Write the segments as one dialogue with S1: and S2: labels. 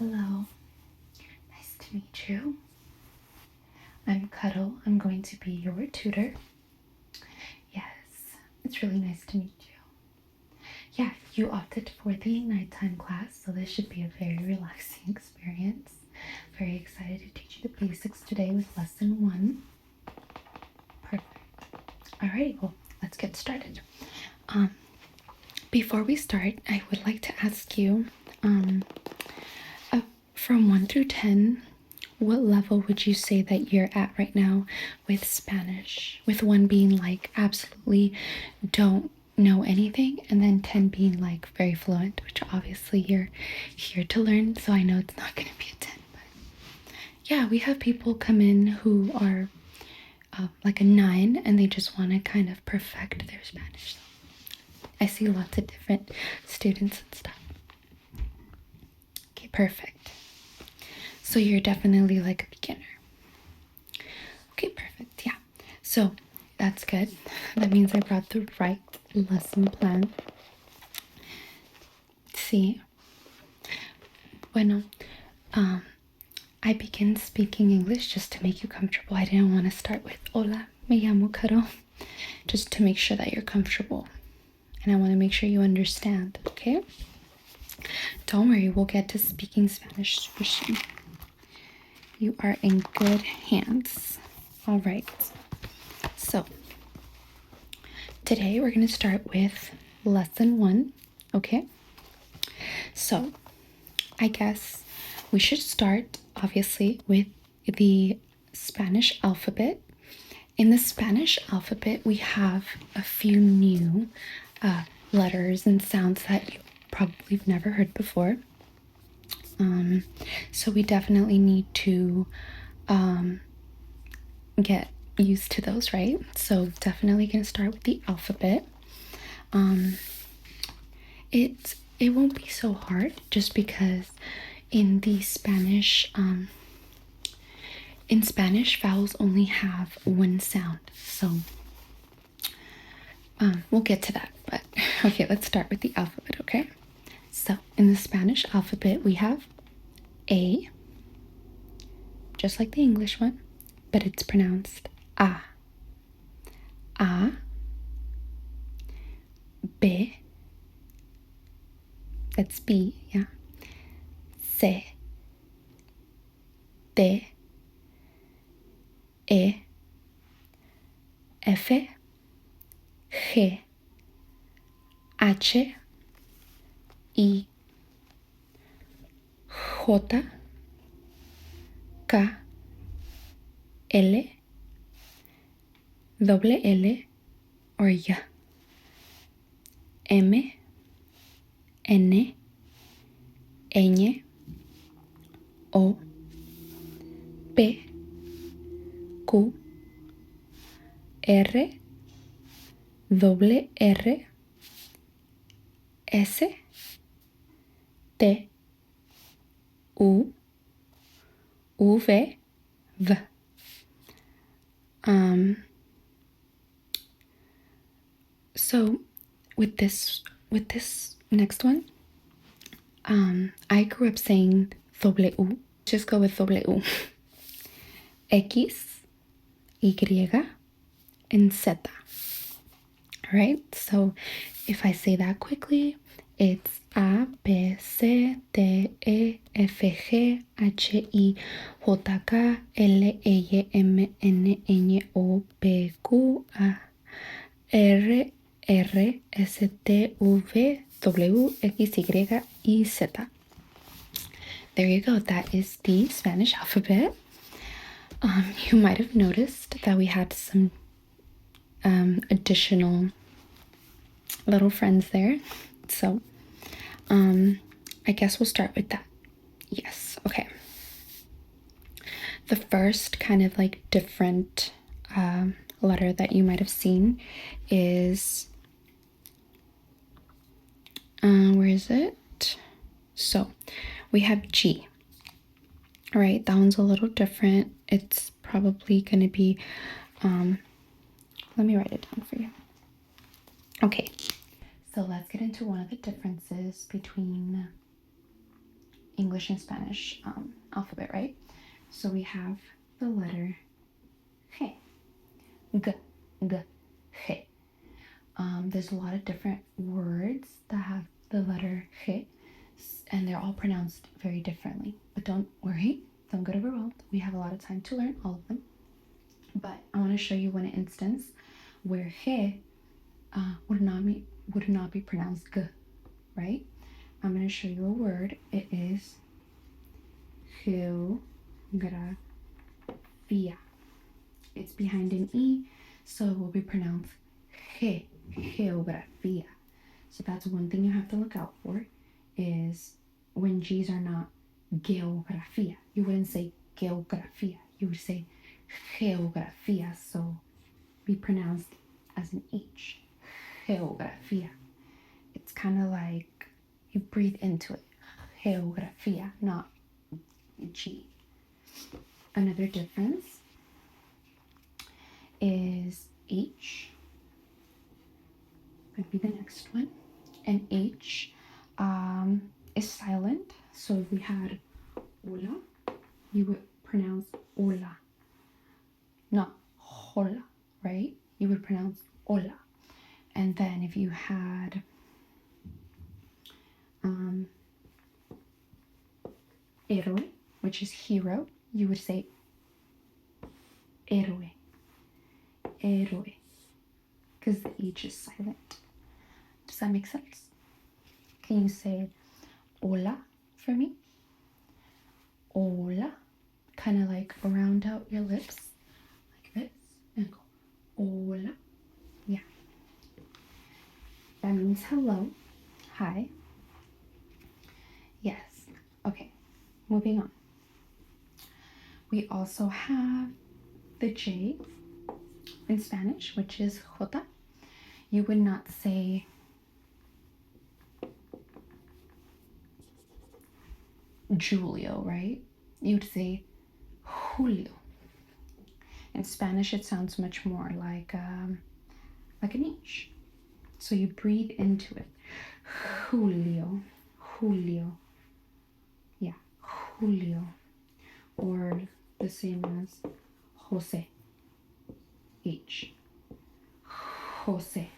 S1: Hello, nice to meet you. I'm Cuddle. I'm going to be your tutor. Yes, it's really nice to meet you. Yeah, you opted for the nighttime class, so this should be a very relaxing experience. Very excited to teach you the basics today with lesson 1. Perfect. Alright, well, let's get started. Before we start, I would like to ask you, from 1 through 10, what level would you say that you're at right now with Spanish? With 1 being like absolutely don't know anything, and then 10 being like very fluent, which obviously you're here to learn, so I know it's not going to be a 10. But yeah, we have people come in who are like a 9 and they just want to kind of perfect their Spanish. I see lots of different students and stuff. Okay, perfect. So you're definitely like a beginner. Okay, perfect. Yeah. So that's good. That means I brought the right lesson plan. Sí. Bueno, I begin speaking English just to make you comfortable. I didn't want to start with Hola, me llamo Caro, just to make sure that you're comfortable. And I want to make sure you understand, okay? Don't worry, we'll get to speaking Spanish super soon. You are in good hands. All right. So, today we're going to start with lesson 1, okay? So, I guess we should start, obviously, with the Spanish alphabet. In the Spanish alphabet, we have a few new letters and sounds that you probably have never heard before. So we definitely need to get used to those, right? So definitely going to start with the alphabet. It won't be so hard just because in the Spanish, vowels only have 1 sound. So we'll get to that. But okay, let's start with the alphabet, okay? So in the Spanish alphabet, we have A, just like the English one, but it's pronounced A. A, B, that's B, yeah. C, D, E, F, G, H, I, J, K, L, double L, or Y, M, N, Ñ, O, P, Q, R, double R, S, T, U, V, V. So with this next one, I grew up saying W. Just go with W. X, Y, and Z. Alright, so if I say that quickly, it's A, B, C, D, E, F, G, H, I, J, K, L, Y, M, N, Ñ, O, P, Q, R, R, S, T, V, W, X, Y, y Z. There you go. That is the Spanish alphabet. You might have noticed that we had some additional little friends there. So, I guess we'll start with that. Yes, okay. The first kind of like different letter that you might have seen is, where is it? So, we have G. All right, that one's a little different. It's probably going to be, let me write it down for you. Okay, so let's get into one of the differences between English and Spanish alphabet, right? So we have the letter G, G, G, G. There's a lot of different words that have the letter G, and they're all pronounced very differently. But don't worry, don't get overwhelmed. We have a lot of time to learn all of them. But I want to show you one instance where G would not be pronounced G, right? I'm going to show you a word. It is geografía. It's behind an E, so it will be pronounced geografía. So that's one thing you have to look out for, is when G's are not geografía. You wouldn't say geografía. You would say geografía, so be pronounced as an H. Geografía. It's kind of like you breathe into it. Geografía, not G. Another difference is H. Would be the next one. And H is silent. So if we had hola, you would pronounce hola, not hola, right? You would pronounce hola. And then if you had héroe, which is hero, you would say héroe, héroe, because the H is silent. Does that make sense? Can you say hola for me? Hola. Kind of like round out your lips like this and go hola. Yeah. That means hello. Hi. Yes. Okay. Moving on. We also have the J in Spanish, which is jota. You would not say Julio, right? You'd say Julio. In Spanish, it sounds much more like an H. So you breathe into it. Julio, Julio. Yeah, Julio. Or the same as Jose. H. Jose.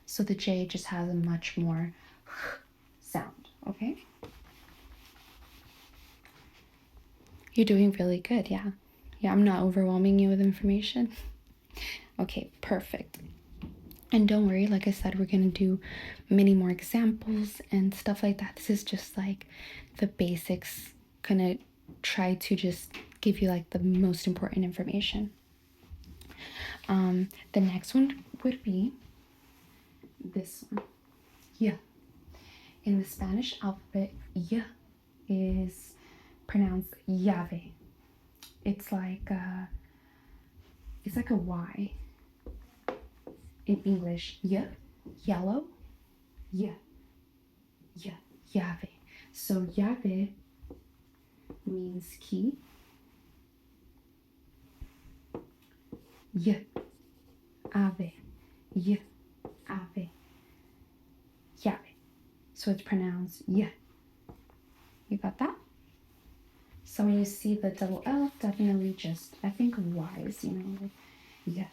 S1: So the J just has a much more sound, okay? You're doing really good, yeah. Yeah, I'm not overwhelming you with information. Okay, perfect. And don't worry, like I said, we're going to do many more examples and stuff like that. This is just like the basics, gonna try to just give you like the most important information. The next one would be this one. Yeah. In the Spanish alphabet, y is pronounced llave. It's like a Y in English. Y, yellow. Y, llave. So llave means key. Y, ave. Y, ave. Llave. So it's pronounced y. You got that? So when you see the double L, definitely just, I think wise, yeah.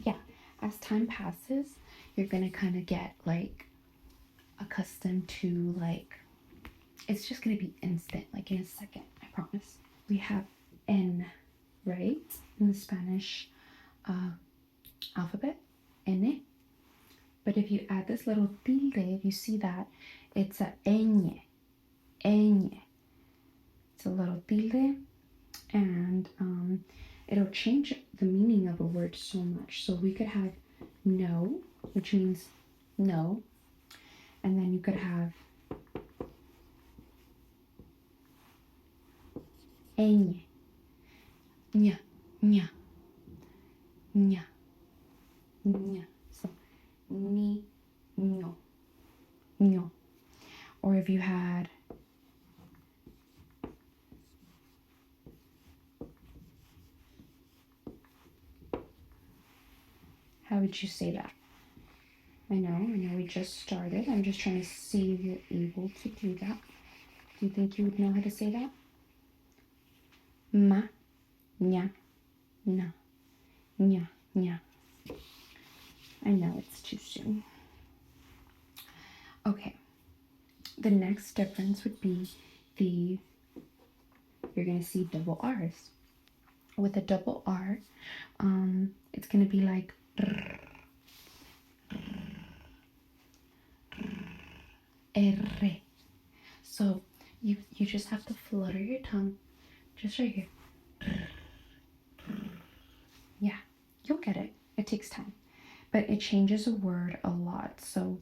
S1: Yeah, as time passes, you're gonna kind of get like accustomed to like, it's just gonna be instant, like in a second, I promise. We have N, right? In the Spanish alphabet, N. But if you add this little tilde, if you see that, it's a ñ, ñ. It's a little tilde, and it'll change the meaning of a word so much. So we could have no, which means no, and then you could have ñ, ña, ña, ña, ña. So ni, ño, ño. Or if you had how would you say that? I know we just started. I'm just trying to see if you're able to do that. Do you think you would know how to say that? Ma, nya, na, nya, nya. I know it's too soon. Okay. The next difference would be you're going to see double R's. With a double R, it's going to be like R. So you just have to flutter your tongue just right here. Yeah, you'll get it. It takes time. But it changes a word a lot. So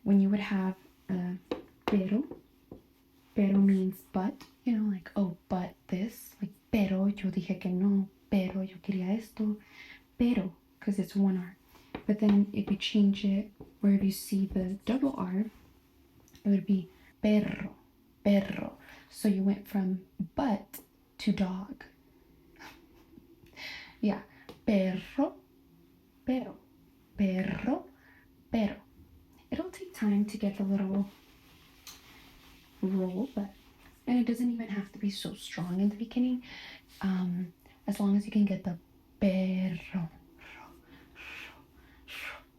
S1: when you would have pero means but, you know, like, oh, but this, like, pero yo dije que no, pero yo quería esto, pero, because it's one R. But then if you change it, where if you see the double R, it would be perro, perro. So you went from but to dog. Yeah, perro, pero, perro, pero. It'll take time to get the little roll, and it doesn't even have to be so strong in the beginning. As long as you can get the perro,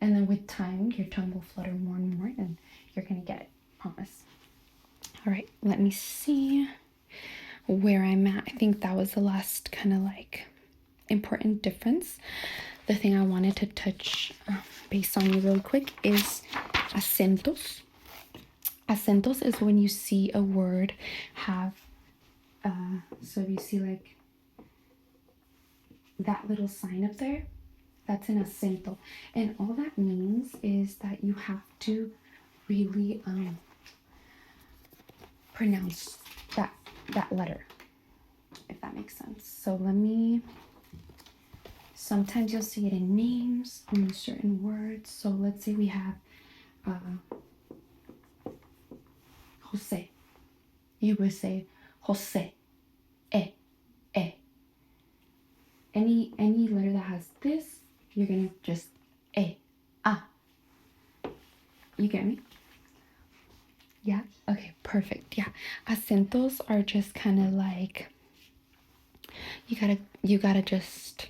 S1: and then with time, your tongue will flutter more and more, and you're gonna get it. Promise. All right, let me see where I'm at. I think that was the last kind of like important difference. The thing I wanted to touch base on you really quick is acentos. Acentos is when you see a word have, so if you see like that little sign up there, that's an acento. And all that means is that you have to really pronounce that letter, if that makes sense. So sometimes you'll see it in names, in certain words. So let's say we have Jose. You would say Jose. Any letter that has this, you're gonna just You get me? Yeah? Okay, perfect. Yeah. Acentos are just kind of like you gotta just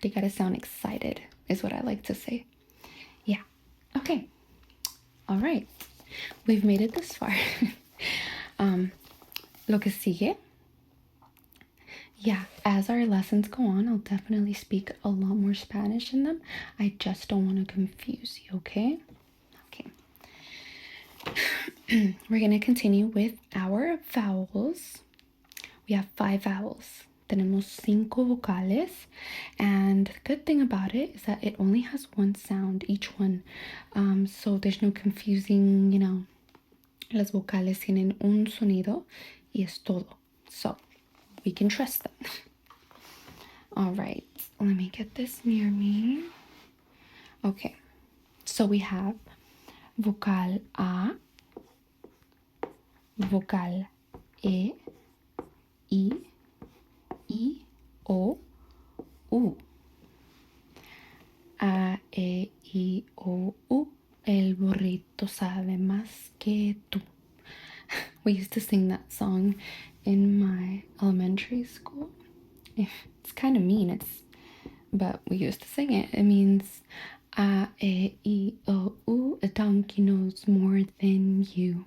S1: they gotta sound excited is what I like to say. Yeah. Okay. All right. We've made it this far. Lo que sigue. Yeah, as our lessons go on, I'll definitely speak a lot more Spanish in them. I just don't want to confuse you, okay? Okay. We're going to continue with our vowels. We have 5 vowels. Tenemos 5 vocales. And the good thing about it is that it only has one sound, each one. So there's no confusing, you know. Las vocales tienen un sonido y es todo. So we can trust them. All right, let me get this near me. Okay, so we have vocal A, vocal E, I, O, U. A, E, I, O, U. El burrito sabe más que tú. We used to sing that song in my elementary school. It's kind of mean, but we used to sing it. It means A, E, I, O, U. A donkey knows more than you.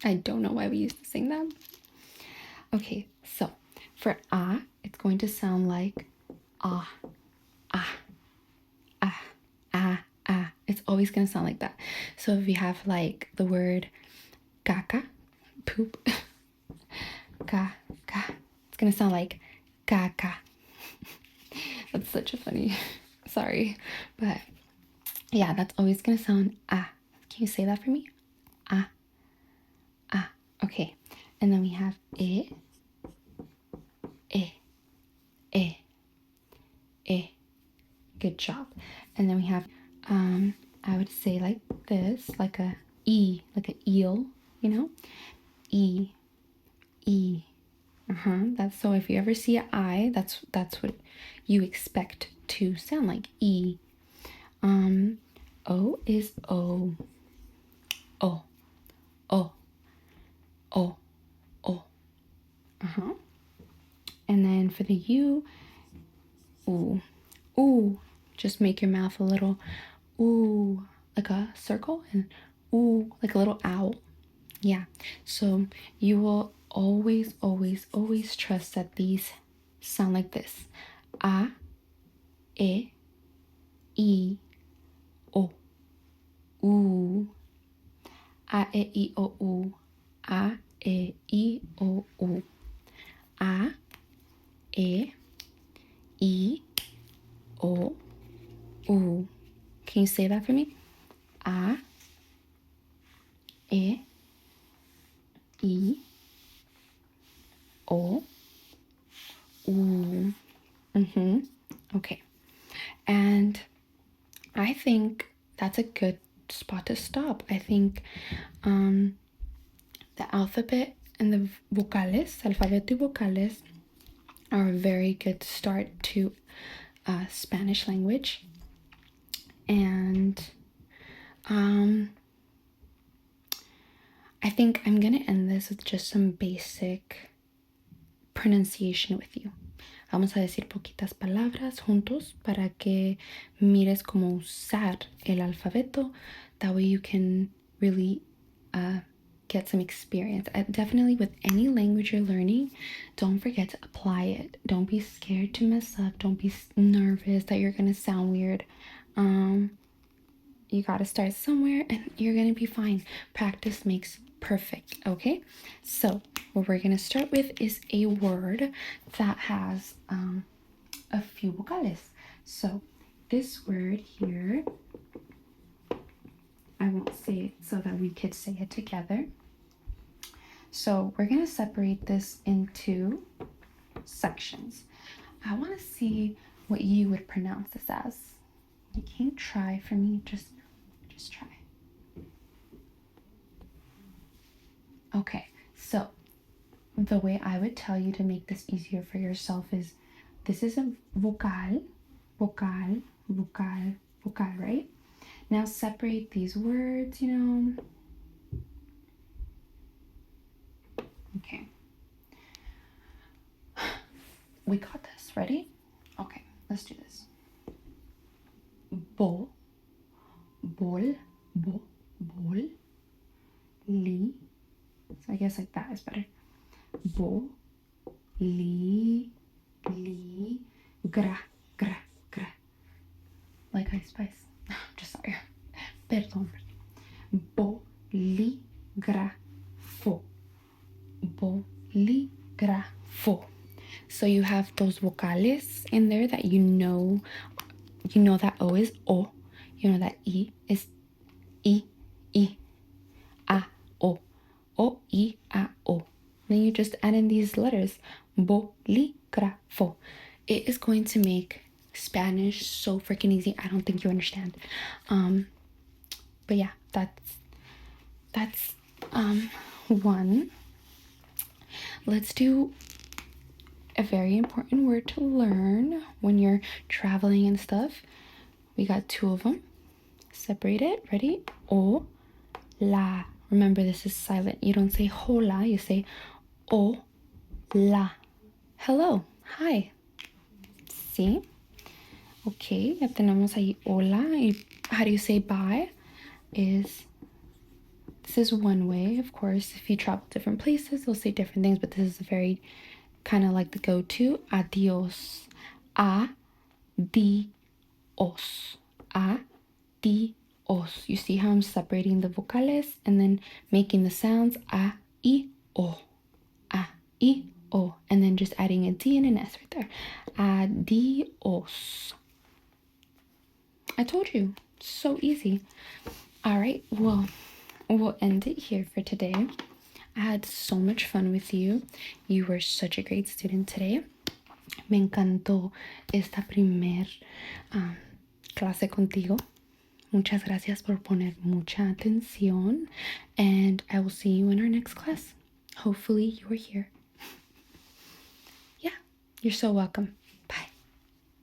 S1: I don't know why we used to sing that. Okay, so for A, it's going to sound like ah, ah, ah, ah, ah. It's always going to sound like that. So if you have like the word caca, poop, ca, it's going to sound like caca. That's such a funny, sorry, but yeah, that's always going to sound ah. Can you say that for me? Ah, ah. Okay, and then we have e, e, e, e. Good job. And then we have, I would say like this, like a e, like an eel, you know? E, e. That's so if you ever see an I, that's what you expect to sound like. E. O is O. O. O. O. And then for the U, ooh. Ooh. Just make your mouth a little ooh, like a circle, and ooh, like a little owl. Yeah. So you will always, always, always trust that these sound like this. A, E, I, O, U. A, E, I, O, U. A, E, I, O, U. A, E, I, O, U. Can you say that for me? A, E, I, O, U. Okay. And I think that's a good spot to stop. I think the alphabet and the vocales, alfabeto y vocales, are a very good start to Spanish language. And I think I'm going to end this with just some basic pronunciation with you. Vamos a decir poquitas palabras juntos para que mires cómo usar el alfabeto. That way you can really get some experience. Definitely with any language you're learning, don't forget to apply it. Don't be scared to mess up. Don't be nervous that you're going to sound weird. You got to start somewhere and you're going to be fine. Practice makes perfect, okay? So what we're going to start with is a word that has a few vocales. So this word here, I won't say it so that we could say it together. So we're going to separate this into sections. I want to see what you would pronounce this as. You can't try for me, just try. Okay, so the way I would tell you to make this easier for yourself is this is a vocal, vocal, vocal, vocal, right? Now separate these words, Okay. We got this. Ready? Okay, let's do this. Bo, bol, bo, bol, li. So I guess like that is better. Bo, li, gra, gra, gra. Like Ice Spice. Just sorry. Perdón. Bolígrafo. Bolígrafo. So you have those vocales in there that you know that O is O. You know that I is I, A, O. O, I, A, O. Then you just add in these letters. Bolígrafo. It is going to make Spanish so freaking easy. I don't think you understand. But yeah, that's one. Let's do a very important word to learn when you're traveling and stuff. We got two of them. Separate it. Ready? O, la. Remember, this is silent. You don't say hola. You say o, la. Hello. Hi. See? Okay, ya tenemos ahí hola. How do you say bye? This is one way. Of course, if you travel different places, they'll say different things, but this is a very kind of like the go-to. Adios. Adios. Adios. You see how I'm separating the vocales and then making the sounds a, I, o. A, I, o. And then just adding a D and an S right there. Adios. I told you. So easy. All right. Well, we'll end it here for today. I had so much fun with you. You were such a great student today. Me encantó esta primer clase contigo. Muchas gracias por poner mucha atención. And I will see you in our next class. Hopefully you are here. Yeah, you're so welcome.